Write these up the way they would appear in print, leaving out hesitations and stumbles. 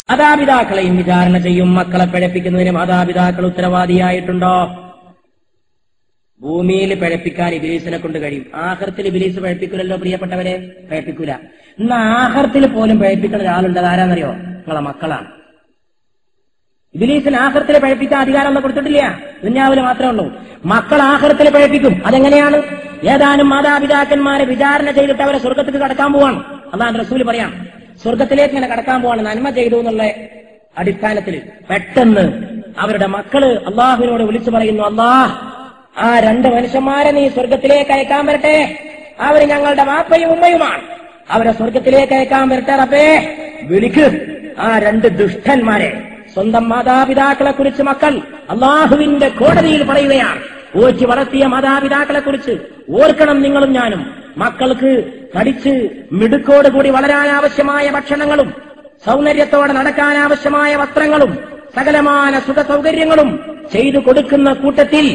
മാതാപിതാക്കളെയും വിചാരണ ചെയ്യും. മക്കളെ പിഴപ്പിക്കുന്നതിന് മാതാപിതാക്കൾ ഉത്തരവാദിയായിട്ടുണ്ടോ? ഭൂമിയിൽ പിഴപ്പിക്കാൻ ഇബ്ലീസിനെ കൊണ്ട് കഴിയും. ആഖിറത്തിൽ ഇബ്ലീസ് പിഴപ്പിക്കില്ലല്ലോ പ്രിയപ്പെട്ടവരെ, പിഴപ്പിക്കൂല. ഇന്ന് ആഖിറത്തിൽ പോലും പിഴപ്പിക്കുന്ന ഒരാളുണ്ട്. അതാരാന്നറിയോ? നിങ്ങളെ മക്കളാണ്. ഇബ്ലീസിന് ആഖിറത്തിൽ പിഴപ്പിക്കാൻ അധികാരമൊന്നും കൊടുത്തിട്ടില്ല, ദുനിയാവിൽ മാത്രമേ ഉള്ളൂ. മക്കൾ ആഖിറത്തിൽ പിഴപ്പിക്കും. അതെങ്ങനെയാണ്? ഏതാനും മാതാപിതാക്കന്മാരെ വിചാരണ ചെയ്തിട്ട് അവരെ സ്വർഗത്തേക്ക് കടക്കാൻ പോവാണ്. അല്ലാഹുവിന്റെ റസൂൽ പറയാം, സ്വർഗത്തിലേക്ക് ഇങ്ങനെ കടക്കാൻ പോവാണ് നന്മ ചെയ്തു എന്നുള്ള അടിസ്ഥാനത്തിൽ. പെട്ടെന്ന് അവരുടെ മക്കള് അള്ളാഹുവിനോട് വിളിച്ചു പറയുന്നു, അല്ലാഹ്, ആ 2 മനുഷ്യന്മാരെ നീ സ്വർഗത്തിലേക്ക് അയക്കാൻ വരട്ടെ. അവര് ഞങ്ങളുടെ വാപ്പയും ഉമ്മയുമാണ്. അവരെ സ്വർഗത്തിലേക്ക് അയക്കാൻ വരട്ടെ റബ്ബേ. വിളിക്ക് ആ 2 ദുഷ്ടന്മാരെ. സ്വന്തം മാതാപിതാക്കളെ കുറിച്ച് മക്കൾ അള്ളാഹുവിന്റെ കോടതിയിൽ പറയുകയാണ്. ഓറ്റി വളർത്തിയ മാതാപിതാക്കളെ കുറിച്ച് ഓർക്കണം നിങ്ങളും ഞാനും. മക്കൾക്ക് പഠിച്ച് മിടുക്കോടുകൂടി വളരാൻ ആവശ്യമായ ഭക്ഷണങ്ങളും സൗന്ദര്യത്തോടെ നടക്കാൻ ആവശ്യമായ വസ്ത്രങ്ങളും സകലമാന സുഖ സൗകര്യങ്ങളും ചെയ്തു കൊടുക്കുന്ന കൂട്ടത്തിൽ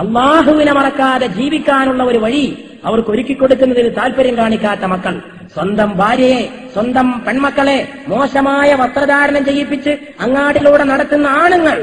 അള്ളാഹുവിനെ മറക്കാതെ ജീവിക്കാനുള്ള ഒരു വഴി അവർക്ക് ഒരുക്കി കൊടുക്കുന്നതിൽ താല്പര്യം കാണിക്കാത്ത മക്കൾ, സ്വന്തം ഭാര്യയെ, സ്വന്തം പെൺമക്കളെ മോശമായ വസ്ത്രധാരണം ചെയ്യിപ്പിച്ച് അങ്ങാടിലൂടെ നടത്തുന്ന ആണുങ്ങൾ,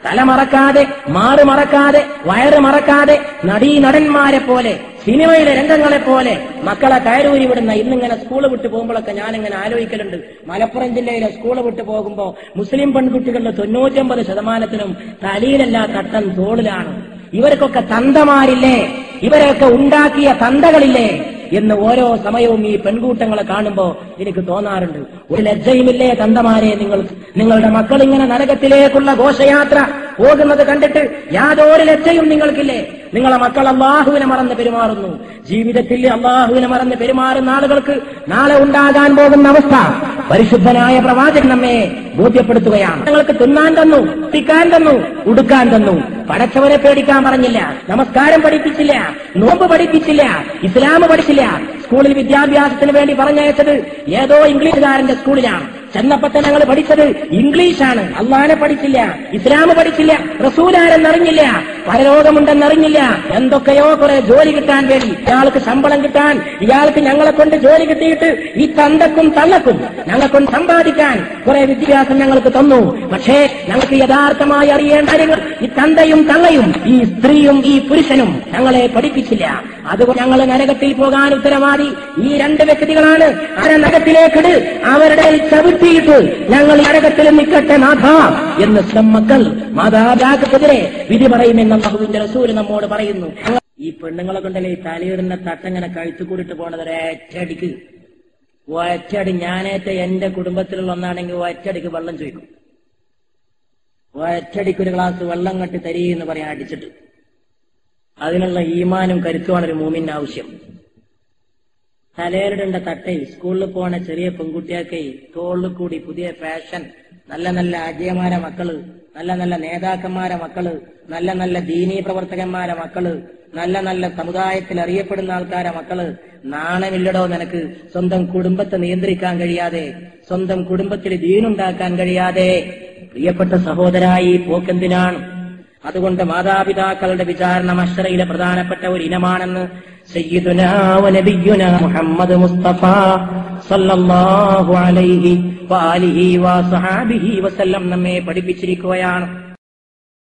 തലമറക്കാതെ, മാറുമറക്കാതെ, വയറ് മറക്കാതെ, നടീനടന്മാരെ പോലെ, സിനിമയിലെ രംഗങ്ങളെ പോലെ മക്കളെ കയറൂരി വിടുന്ന. ഇന്നിങ്ങനെ സ്കൂള് വിട്ടു പോകുമ്പോഴൊക്കെ ഞാനിങ്ങനെ ആലോചിക്കലുണ്ട്. മലപ്പുറം ജില്ലയിലെ സ്കൂള് വിട്ടു പോകുമ്പോ മുസ്ലിം പെൺകുട്ടികളുടെ 99% തലയിലല്ല തട്ടം തോളിലാണ്. ഇവർക്കൊക്കെ തന്തമാരില്ലേ? ഇവരെയൊക്കെ ഉണ്ടാക്കിയ തന്തകളില്ലേ എന്ന് ഓരോ സമയവും ഈ പെൺകൂട്ടങ്ങളെ കാണുമ്പോ എനിക്ക് തോന്നാറുണ്ട്. ഒരു ലജ്ജയുമില്ലേ തന്തമാരെ നിങ്ങൾക്ക്? നിങ്ങളുടെ മക്കൾ ഇങ്ങനെ നരകത്തിലേക്കുള്ള ഘോഷയാത്ര പോകുന്നത് കണ്ടിട്ട് യാതൊരു ലജ്ജയും നിങ്ങൾക്കില്ലേ? നിങ്ങളെ മക്കൾ അള്ളാഹുവിനെ മറന്ന് പെരുമാറുന്നു. ജീവിതത്തിൽ അള്ളാഹുവിനെ മറന്ന് പെരുമാറുന്ന ആളുകൾക്ക് നാളെ ഉണ്ടാകാൻ പോകുന്ന അവസ്ഥ പരിശുദ്ധനായ പ്രവാചകൻ നമ്മെ ബോധ്യപ്പെടുത്തുകയാണ്. ഞങ്ങൾക്ക് തിന്നാൻ തന്നു, കുടിക്കാൻ തന്നു, ഉടുക്കാൻ തന്നു. പടച്ചവരെ പേടിക്കാൻ പറഞ്ഞില്ല, നമസ്കാരം പഠിപ്പിച്ചില്ല, നോമ്പ് പഠിപ്പിച്ചില്ല, ഇസ്ലാം പഠിച്ചില്ല. സ്കൂളിൽ വിദ്യാഭ്യാസത്തിന് വേണ്ടി പറഞ്ഞയച്ചത് ഏതോ ഇംഗ്ലീഷുകാരന്റെ സ്കൂളിലാണ്. ചെന്നപ്പോ ഞങ്ങൾ പഠിച്ചത് ഇംഗ്ലീഷാണ്. അള്ളാനെ പഠിച്ചില്ല, ഇസ്ലാം പഠിച്ചില്ല, റസൂലാരെന്നറിഞ്ഞില്ല, പരലോകമുണ്ടെന്നറിഞ്ഞില്ല. എന്തൊക്കെയോ കുറെ ജോലി കിട്ടാൻ വേണ്ടി, ഇയാൾക്ക് ശമ്പളം കിട്ടാൻ, ഇയാൾക്ക് ഞങ്ങളെ കൊണ്ട് ജോലി കിട്ടിയിട്ട് ഈ തന്തക്കും തള്ളക്കും ഞങ്ങളെ കൊണ്ട് സമ്പാദിക്കാൻ കുറെ വിദ്യാഭ്യാസം ഞങ്ങൾക്ക് തന്നു. പക്ഷേ ഞങ്ങൾക്ക് യഥാർത്ഥമായി അറിയേണ്ട കാര്യങ്ങൾ ഈ തന്തയും തള്ളയും ഈ സ്ത്രീയും ഈ പുരുഷനും ഞങ്ങളെ പഠിപ്പിച്ചില്ല. അതുകൊണ്ട് ഞങ്ങൾ നരകത്തിൽ പോകാൻ ഉത്തരവാദി ഈ 2 വ്യക്തികളാണ്. അവരെ നരകത്തിലേക്കിട്, അവരുടെ ചവിട്ടിയിട്ട് ഞങ്ങൾ നരകത്തിൽ നിൽക്കട്ടെ നാഥ എന്ന് മക്കൾ മാതാപിതാക്കൾക്കെതിരെ വിധി പറയുമെന്ന് അല്ലാഹുവിന്റെ റസൂൽ നമ്മോട് പറയുന്നു. ഈ പെണ്ണുങ്ങളെ കൊണ്ടല്ലേ ഈ തലയിടുന്ന തട്ടങ്ങനെ കഴുത്തു കൂടിട്ട് പോണത് ഒരൊറ്റടിക്ക്. ഒറ്റടി ഞാനേറ്റ എന്റെ കുടുംബത്തിലുള്ള ഒന്നാണെങ്കിൽ ഒറ്റടിക്ക് വെള്ളം ചോദിക്കും. ഒറ്റടിക്ക് ഒരു ഗ്ലാസ് വെള്ളം കെട്ടി തരീന്ന് പറയാൻ അടിച്ചിട്ട്. അതിനുള്ള ഈമാനും കരുത്തുമാണ് ഒരു മൂമിന് ആവശ്യം. തലയിലിടേണ്ട തട്ടേ സ്കൂളിൽ പോണ ചെറിയ പെൺകുട്ടിയൊക്കെ തോളിൽ കൂടി പുതിയ ഫാഷൻ, നല്ല നല്ല അജയമാരെ മക്കള്, നല്ല നല്ല നേതാക്കന്മാരെ മക്കള്, നല്ല നല്ല ദീനീ പ്രവർത്തകന്മാരെ മക്കള്, നല്ല നല്ല സമുദായത്തിൽ അറിയപ്പെടുന്ന ആൾക്കാരെ മക്കള്. നാണമില്ലടോ നിനക്ക്? സ്വന്തം കുടുംബത്തെ നിയന്ത്രിക്കാൻ കഴിയാതെ, സ്വന്തം കുടുംബത്തിൽ ദീനുണ്ടാക്കാൻ കഴിയാതെ പ്രിയപ്പെട്ട സഹോദരായി പോക്കെന്തിനാണ്? അതുകൊണ്ട് മാതാപിതാക്കളുടെ വിചാരണ മഹ്ശറയിലെ പ്രധാനപ്പെട്ട ഒരു ഇനമാണെന്ന് സയ്യിദുനാ വ നബിയുനാ മുഹമ്മദ് മുസ്തഫ സല്ലല്ലാഹു അലൈഹി വആലിഹി വസഹബിഹി വസല്ലം നമ്മെ പഠിപ്പിച്ചിരിക്കുകയാണ്.